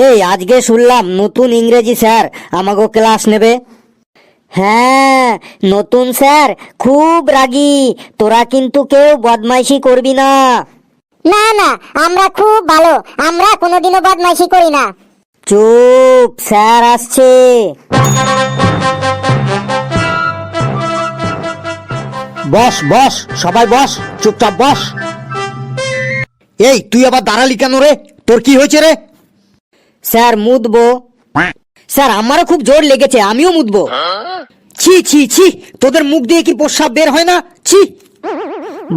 এই আজকে শুনলাম নতুন ইংরেজি স্যার আমাকে ক্লাস নেবে। হ্যাঁ, নতুন স্যার খুব রাগী, তোরা কিন্তু কেউ বদমাইশি করবি না। না না, আমরা খুব ভালো, আমরা কোনোদিনও বদমাইশি করি না। চুপ, স্যার আসছে। বস বস, সবাই বস, চুপচাপ বস। এই তুই আবার দাঁড়ালি কেন রে? তোর কি হয়েছে রে? স্যার মুতবো। স্যার আমারও খুব জোর লেগেছে, আমিও মুতবো। ছি ছি ছি, তোদের মুখ দিয়ে কি প্রস্রাব বের হয় না? ছি।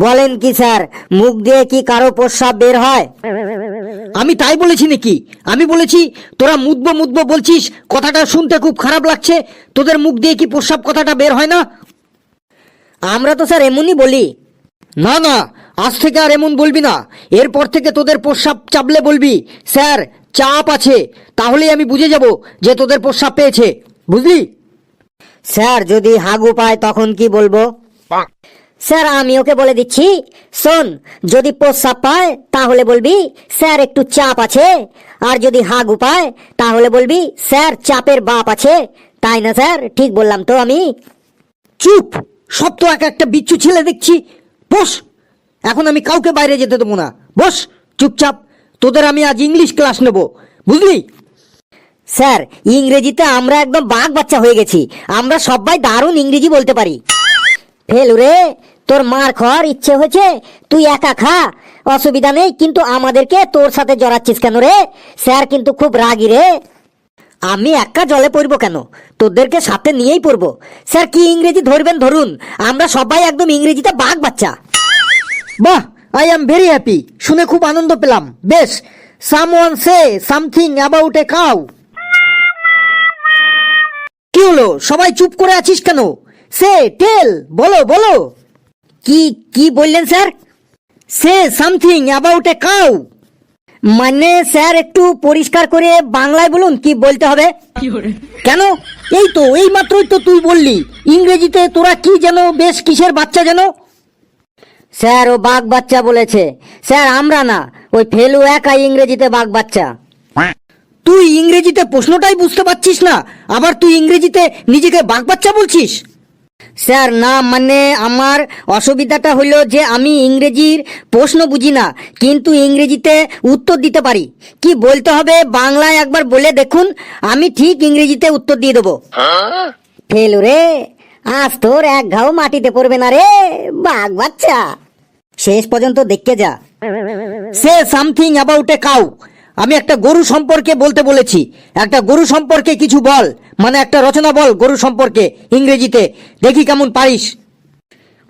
বলেন কি স্যার, মুখ দিয়ে কি কারো প্রস্রাব বের হয়? আমি তাই বলেছি নাকি? আমি বলেছি তোরা মুতবো মুতবো বলছিস, কথাটা শুনতে খুব খারাপ লাগছে। তোদের মুখ দিয়ে কি প্রস্রাব কথাটা বের হয় না? আমরা তো স্যার এমনই বলি। না না, আজ থেকে আর এমন বলবি না। এরপর থেকে তোদের প্রস্রাব চাপলে বলবি স্যার চাপ আছে, তাহলেই আমি বুঝে যাব যে তোদের প্রস্রাব পেয়েছে, বুঝলি? স্যার যদি হাগু পায় তখন কি বলবো? স্যার আমি ওকে বলে দিচ্ছি, শোন, যদি প্রস্রাব পায় তাহলে বলবি স্যার একটু চাপ আছে, আর যদি হাগু পায় তাহলে বলবি স্যার চাপের বাপ আছে। তাই না স্যার? ঠিক বললাম তো আমি? চুপ, সব তো এক একটা বিচ্ছু ছেলে দেখছি। বস, এখন আমি কাউকে বাইরে যেতে দেবো না। বস চুপচাপ, তোদের আমি আজ ইংলিশ ক্লাস নেব, বুঝলি? স্যার ইংরেজিতে আমরা একদম বাঘ বাচ্চা হয়ে গেছি, আমরা সবাই দারুণ ইংরেজি বলতে পারি। ফেলু রে, তোর মার খাওয়ার ইচ্ছে হয়েছে, তুই একা খা, অসুবিধা নেই, কিন্তু আমাদেরকে তোর সাথে জড়াচ্ছিস কেন রে? স্যার কিন্তু খুব রাগী রে। আমি একা জলে পড়বো কেন? তোদেরকে সাথে নিয়েই পড়বো। স্যার কি ইংরেজি ধরবেন ধরুন, আমরা সবাই একদম ইংরেজিতে বাঘ বাচ্চা। বাহ, আই এম ভেরি হ্যাপি, শুনে খুব আনন্দ পেলাম। বেশ, someone say something about a cow. কি হলো, সবাই চুপ করে আছিস কেন? সে টেল, বলো বলো। কি কি বললেন sir? Say something about a cow. মানে স্যার একটু পরিষ্কার করে বাংলায় বলুন, কি বলতে হবে? কেন, এই তো এই মাত্রই তো তুই বললি ইংরেজিতে তোরা কি যেন বেশ কিসের বাচ্চা যেন। স্যার ও বাঘ বাচ্চা বলেছে। স্যার আমরা না, ওই ফেলু একাই ইংরেজিতে বাঘ বাচ্চা। তুই ইংরেজিতে প্রশ্নটাই বুঝতে পারছিস না, আবার তুই ইংরেজিতে নিজেকে বাঘ বাচ্চা বলছিস? স্যার না, মানে আমার অসুবিধাটা হলো যে আমি ইংরেজির প্রশ্ন বুঝি না, কিন্তু ইংরেজিতে উত্তর দিতে পারি। কি বলতে হবে বাংলায় একবার বলে দেখুন, আমি ঠিক ইংরেজিতে উত্তর দিয়ে দেবো। ফেলু রে, আজ তোর এক ঘাও মাটিতে পড়বে না রে, বাঘ বাচ্চা। শেষ পর্যন্ত দেখতে যা। Say something about a cow, আমি একটা গরু সম্পর্কে বলতে বলেছি। একটা গরু সম্পর্কে কিছু বল, মানে একটা রচনা বল গরু সম্পর্কে ইংরেজিতে, দেখি কেমন পারিস।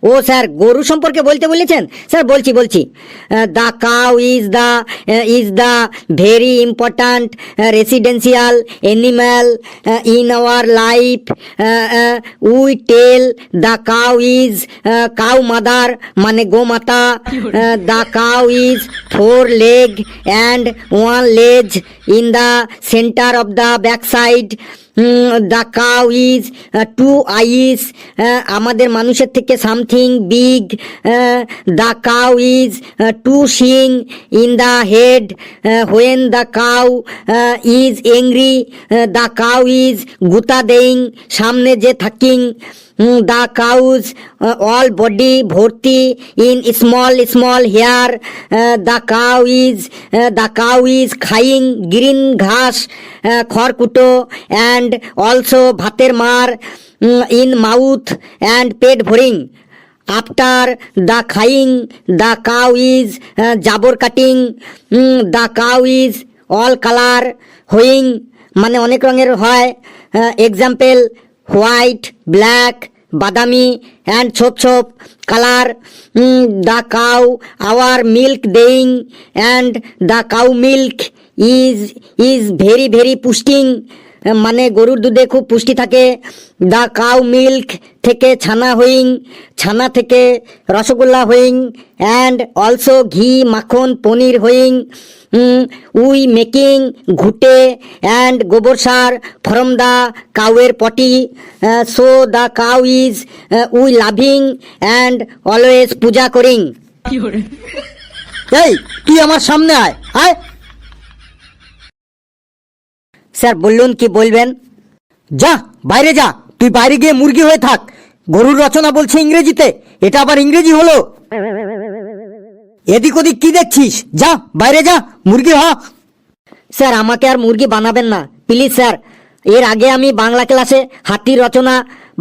ও স্যার গরু সম্পর্কে বলতে বলেছেন? স্যার বলছি বলছি। The cow is the very important residential animal in our life. We tell the cow is cow mother, মানে গোমাতা। The cow is 4 leg and 1 leg in the center of the backside. The cow is 2 eyes, আমাদের মানুষের থেকে something big. The cow is 2 শিং in the head when the cow is angry. The cow is গুতা দেইং, সামনে যে থাকিং। The cows all body ভর্তি in small small hair. The cow is খাইং গ্রিন ঘাস, খড়কুটো, অ্যান্ড অলসো ভাতের মার ইন মাউথ অ্যান্ড পেট ভরিং। আফটার দ্য খাইং দ্য কাউ ইজ জাবর cutting. The cow is all colour হোয়িং, মানে অনেক রঙের হয়। এক্সাম্পল হোয়াইট, ব্ল্যাক, বাদামি অ্যান্ড ছোপ ছোপ colour. The cow our milk দেইং, and the cow milk is very very পুষ্টিং, মানে গরুর দুধে খুব পুষ্টি থাকে। দ্য কাউ মিল্ক থেকে ছানা হইং, ছানা থেকে রসগোল্লা হইং, অ্যান্ড অলসো ঘি মাখন পনির হইং। উই মেকিং ঘুটে অ্যান্ড গোবর সার ফ্রম দ্য কাউয়ের পটি। So the cow is we loving and always puja করিং। এই তুই আমার সামনে আয়, আয়। স্যার বলুন কি বলবেন? যা বাইরে যা, তুই বাইরে গিয়ে মুরগি হয়ে থাক। গরুর রচনা বলছে ইংরেজিতে, এটা আবার ইংরেজি হলো? এদিক ওদিক কি দেখছিস? যা বাইরে যা, মুরগি হ। স্যার আমাকে আর মুরগি বানাবেন না প্লিজ স্যার। এর আগে আমি বাংলা ক্লাসে হাতির রচনা,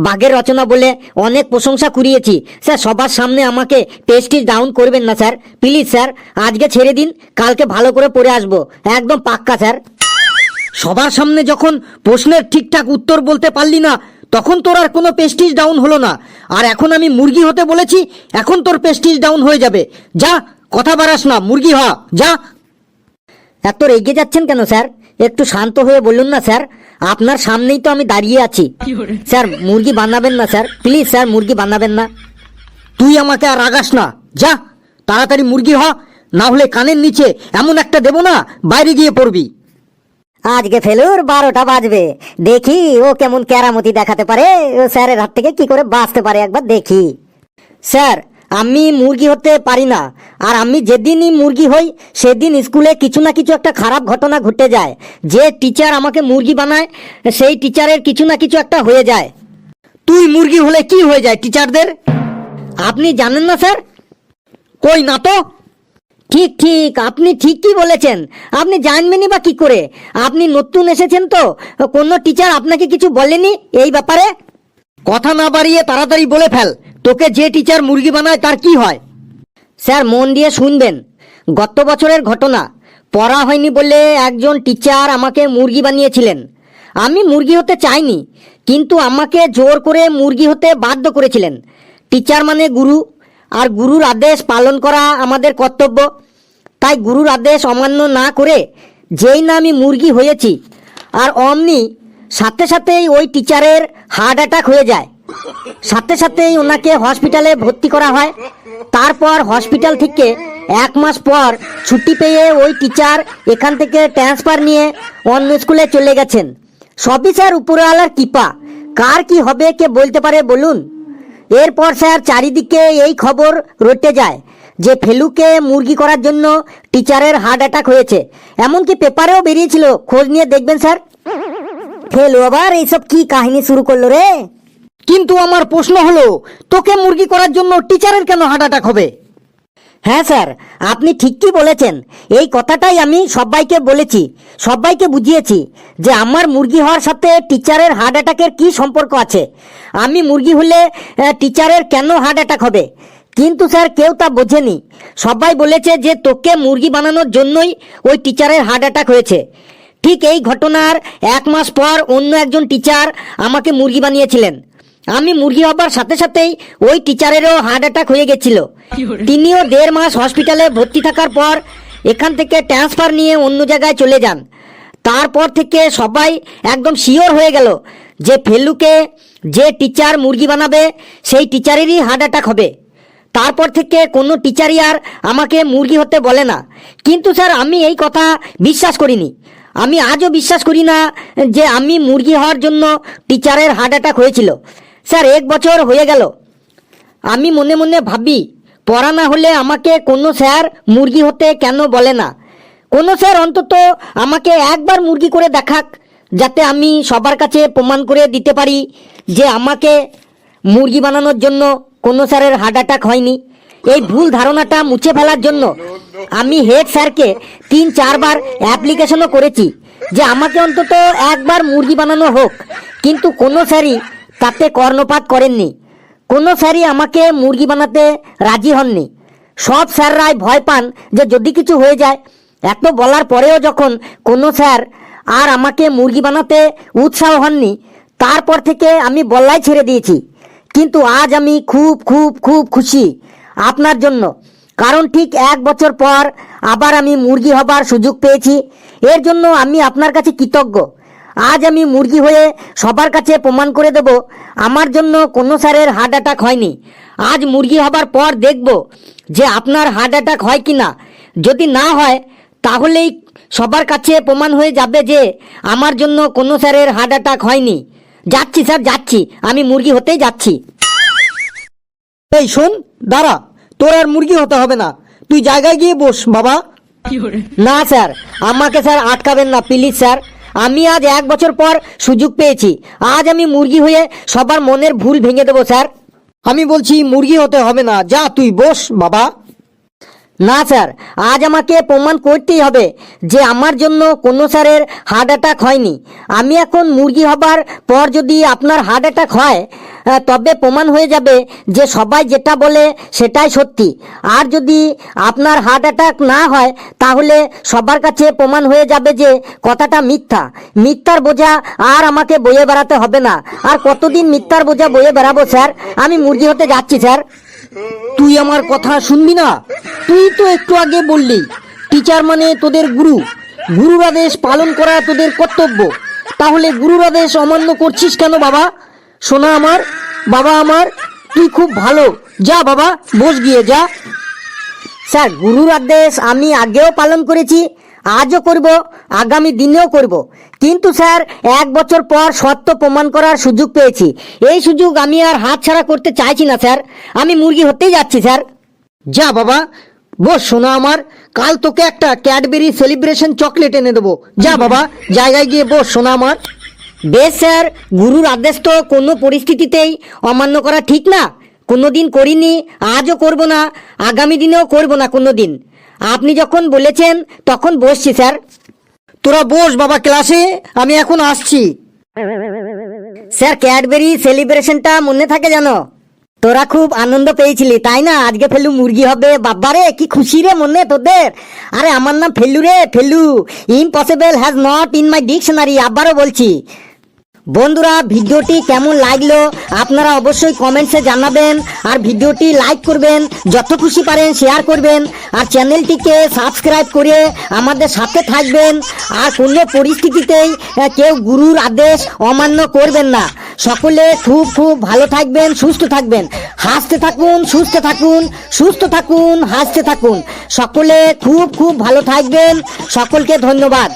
বাঘের রচনা বলে অনেক প্রশংসা কুড়িয়েছি স্যার। সবার সামনে আমাকে প্রেস্টিজ ডাউন করবেন না স্যার, প্লিজ স্যার। আজকে ছেড়ে দিন, কালকে ভালো করে পড়ে আসবো, একদম পাক্কা স্যার। সবার সামনে যখন প্রশ্নের ঠিকঠাক উত্তর বলতে পারলি না, তখন তোর আর কোনো প্রেস্টিজ ডাউন হলো না। আর এখন আমি মুরগি হতে বলেছি, এখন তোর প্রেস্টিজ ডাউন হয়ে যাবে। যা, কথা বাড়াস না, মুরগি হ, যা। এত রেগে যাচ্ছেন কেন স্যার? একটু শান্ত হয়ে বলুন না স্যার, আপনার সামনেই তো আমি দাঁড়িয়ে আছি। স্যার মুরগি বানাবেন না স্যার, প্লিজ স্যার, মুরগি বানাবেন না। তুই আমাকে আর রাগাস না, যা তাড়াতাড়ি মুরগি হ, না হলে কানের নিচে এমন একটা দেবো না, বাইরে গিয়ে পড়বি। আজকে ফেলুর 12টা বাজবে, দেখি ও কেমন কেরামতি দেখাতে পারে, ও স্যারের হাত থেকে কি করে বাঁচতে পারে, একবার দেখি। স্যার আমি মুরগি হতে পারি না, আর আমি যেদিনই মুরগি হই সেদিন স্কুলে কিছু না কিছু একটা খারাপ ঘটনা ঘটে যায়। যে টিচার আমাকে মুরগি বানায় সেই টিচারের কিছু না কিছু একটা হয়ে যায়। তুই মুরগি হলে কি হয়ে যায় টিচারদের? আপনি জানেন না স্যার? কই না তো। ঠিক ঠিক, আপনি ঠিকই বলেছেন। আপনি জানবেনই বা কি করে? আপনি নতুন এসেছেন তো, কোনো টিচার আপনাকে কিছু বলেনি এই ব্যাপারে? কথা না বাড়িয়ে তাড়াতাড়ি বলে ফেল, তোকে যে টিচার মুরগি বানায় তার কি হয়? স্যার মন দিয়ে শুনবেন, গত বছরের ঘটনা। পড়া হয়নি বলে একজন টিচার আমাকে মুরগি বানিয়েছিলেন। আমি মুরগি হতে চাইনি, কিন্তু আমাকে জোর করে মুরগি হতে বাধ্য করেছিলেন। টিচার মানে গুরু, আর গুরুর আদেশ পালন করা আমাদের কর্তব্য। তাই গুরুর আদেশ অমান্য না করে যেই না আমি মুরগি হয়েছি, আর অমনি সাথে সাথেই ওই টিচারের হার্ট অ্যাটাক হয়ে যায়। সাথে সাথেই ওনাকে হসপিটালে ভর্তি করা হয়। তারপর হসপিটাল থেকে 1 মাস পর ছুটি পেয়ে ওই টিচার এখান থেকে ট্রান্সফার নিয়ে অন্য স্কুলে চলে গেছেন। সবই স্যার উপরওয়ালার কৃপা, কার কি হবে কে বলতে পারে বলুন? এরপর স্যার চারিদিকে এই খবর রটে যায় যে ফেলুকে মুরগি করার জন্য টিচারের হার্ট অ্যাটাক হয়েছে। এমনকি পেপারেও বেরিয়েছিল, খোঁজ নিয়ে দেখবেন স্যার। ফেলু আবার এইসব কি কাহিনী শুরু করলো রে? কিন্তু আমার প্রশ্ন হলো, তোকে মুরগি করার জন্য টিচারের কেন হার্ট অ্যাটাক হবে? হ্যাঁ স্যার, আপনি ঠিকই বলেছেন। এই কথাটাই আমি সবাইকে বলেছি, সবাইকে বুঝিয়েছি যে আমার মুরগি হওয়ার সাথে টিচারের হার্ট অ্যাটাকের কি সম্পর্ক আছে। আমি মুরগি হলে টিচারের কেন হার্ট অ্যাটাক হবে? কিন্তু স্যার কেউ তা বোঝেনি। সবাই বলেছে যে তোকে মুরগি বানানোর জন্যই ওই টিচারের হার্ট অ্যাটাক হয়েছে। ঠিক এই ঘটনার 1 মাস পর অন্য একজন টিচার আমাকে মুরগি বানিয়েছিলেন। আমি মুরগি হবার সাথে সাথেই ওই টিচারেরও হার্ট অ্যাটাক হয়ে গেছিল। তিনিও 1.5 মাস হসপিটালে ভর্তি থাকার পর এখান থেকে ট্রান্সফার নিয়ে অন্য জায়গায় চলে যান। তারপর থেকে সবাই একদম শিওর হয়ে গেল যে ফেলুকে যে টিচার মুরগি বানাবে সেই টিচারেরই হার্ট অ্যাটাক হবে। তারপর থেকে কোনো টিচারই আর আমাকে মুরগি হতে বলে না। কিন্তু স্যার আমি এই কথা বিশ্বাস করিনি। আমি আজও বিশ্বাস করি না যে আমি মুরগি হওয়ার জন্য টিচারের হার্ট অ্যাটাক হয়েছিল। স্যার 1 বছর হয়ে গেল, আমি মনে মনে ভাবি পড়া না হলে আমাকে কোনো স্যার মুরগি হতে কেন বলে না। কোনো স্যার অন্তত আমাকে একবার মুরগি করে দেখাক, যাতে আমি সবার কাছে প্রমাণ করে দিতে পারি যে আমাকে মুরগি বানানোর জন্য কোনো স্যারের হার্ট অ্যাটাক হয়নি। এই ভুল ধারণাটা মুছে ফেলার জন্য আমি হেড স্যারকে 3-4 বার অ্যাপ্লিকেশনও করেছি যে আমাকে অন্তত একবার মুরগি বানানো হোক, কিন্তু কোনো স্যারই তাতে কর্ণপাত করেননি। কোনো স্যারই আমাকে মুরগি বানাতে রাজি হননি। সব স্যাররাই ভয় পান যে যদি কিছু হয়ে যায়। এত বলার পরেও যখন কোনো স্যার আর আমাকে মুরগি বানাতে উৎসাহ হননি, তারপর থেকে আমি বলাই ছেড়ে দিয়েছি। কিন্তু আজ আমি খুব খুব খুব খুশি আপনার জন্য, কারণ ঠিক 1 বছর পর আবার আমি মুরগি হবার সুযোগ পেয়েছি। এর জন্য আমি আপনার কাছে কৃতজ্ঞ। আজ আমি মুরগি হয়ে সবার কাছে প্রমাণ করে দেব আমার জন্য কোনো স্যারের হার্ট অ্যাটাক হয়নি। আজ মুরগি হবার পর দেখব যে আপনার হার্ট অ্যাটাক হয় কি না। যদি না হয় তাহলেই সবার কাছে প্রমাণ হয়ে যাবে যে আমার জন্য কোনো স্যারের হার্ট অ্যাটাক হয়নি। যাচ্ছি স্যার, যাচ্ছি, আমি মুরগি হতেই যাচ্ছি। এই শোন, দাঁড়া, তোর আর মুরগি হতে হবে না, তুই জায়গায় গিয়ে বস বাবা। না স্যার, আমাকে স্যার আটকাবেন না প্লিজ স্যার। আমি আজ 1 বছর পর সুযোগ পেয়েছি। আজ আমি মুরগি হয়ে সবার মনের ভুল ভেঙে দেবো স্যার। আমি বলছি মুরগি হতে হবে না, যা তুই বস বাবা। না স্যার, আজ আমাকে প্রমাণ করতেই হবে যে আমার জন্য কোনো স্যারের হার্ট অ্যাটাক হয়নি। আমি এখন মুরগি হবার পর যদি আপনার হার্ট অ্যাটাক হয় তবে প্রমাণ হয়ে যাবে যে সবাই যেটা বলে সেটাই সত্যি। আর যদি আপনার হার্ট অ্যাটাক না হয় তাহলে সবার কাছে প্রমাণ হয়ে যাবে যে কথাটা মিথ্যা। মিথ্যার বোঝা আর আমাকে বয়ে বেড়াতে হবে না। আর কতদিন মিথ্যার বোঝা বয়ে বেড়াবো স্যার? আমি মুরগি হতে যাচ্ছি স্যার। তুই আমার কথা শুনবি না? তুই তো একটু আগে বললি টিচার মানে তোদের গুরু, গুরুর আদেশ পালন করা তোদের কর্তব্য। তাহলে গুরুর আদেশ অমান্য করছিস কেন বাবা? শোনা আমার, বাবা আমার, তুই খুব ভালো, যা বাবা বস গিয়ে যা। স্যার, গুরুর আদেশ আমি আগেও পালন করেছি, আজও করব, আগামী দিনেও করব। কিন্তু স্যার 1 বছর পর সত্য প্রমাণ করার সুযোগ পেয়েছি। এই সুযোগ আমি আর হাতছাড়া করতে চাইছি না স্যার। আমি মুরগি হতেই যাচ্ছি স্যার। যা বাবা বস শোনা আমার, কাল তোকে একটা ক্যাডবেরি সেলিব্রেশন চকলেট এনে দেবো। যা বাবা জায়গায় গিয়ে বস শোনা আমার। বেশ স্যার, গুরুর আদেশ তো কোনো পরিস্থিতিতেই অমান্য করা ঠিক না। কোনো দিন করিনি, আজও করব না, আগামী দিনেও করব না কোনো দিন। আপনি যখন বলেছেন তখন বসছি স্যার। তোরা বস বাবা ক্লাসে, আমি এখন আসছি। স্যার, ক্যাডবেরি সেলিব্রেশনটা মনে থাকে জানো? তোরা খুব আনন্দ পেয়েছিলি তাই না? আজকে ফেলু মুরগি হবে, বাবারে কি খুশি রে মনে তোদের। আরে আমার নাম ফেলু রে, Felu. Impossible has not in my dictionary. আবারও বলছি। বন্ধুরা, ভিডিওটি কেমন লাগলো আপনারা অবশ্যই কমেন্টসে জানাবেন। আর ভিডিওটি লাইক করবেন, যত খুশি পারেন শেয়ার করবেন। আর চ্যানেলটিকে সাবস্ক্রাইব করে আমাদের সাথে থাকবেন। আর কোনো পরিস্থিতিতেই কেউ গুরুর আদেশ অমান্য করবেন না। সকলে খুব খুব ভালো থাকবেন, সুস্থ থাকবেন, হাসতে থাকুন, সুস্থ থাকুন, সুস্থ থাকুন, হাসতে থাকুন। সকলে খুব খুব ভালো থাকবেন। সকলকে ধন্যবাদ।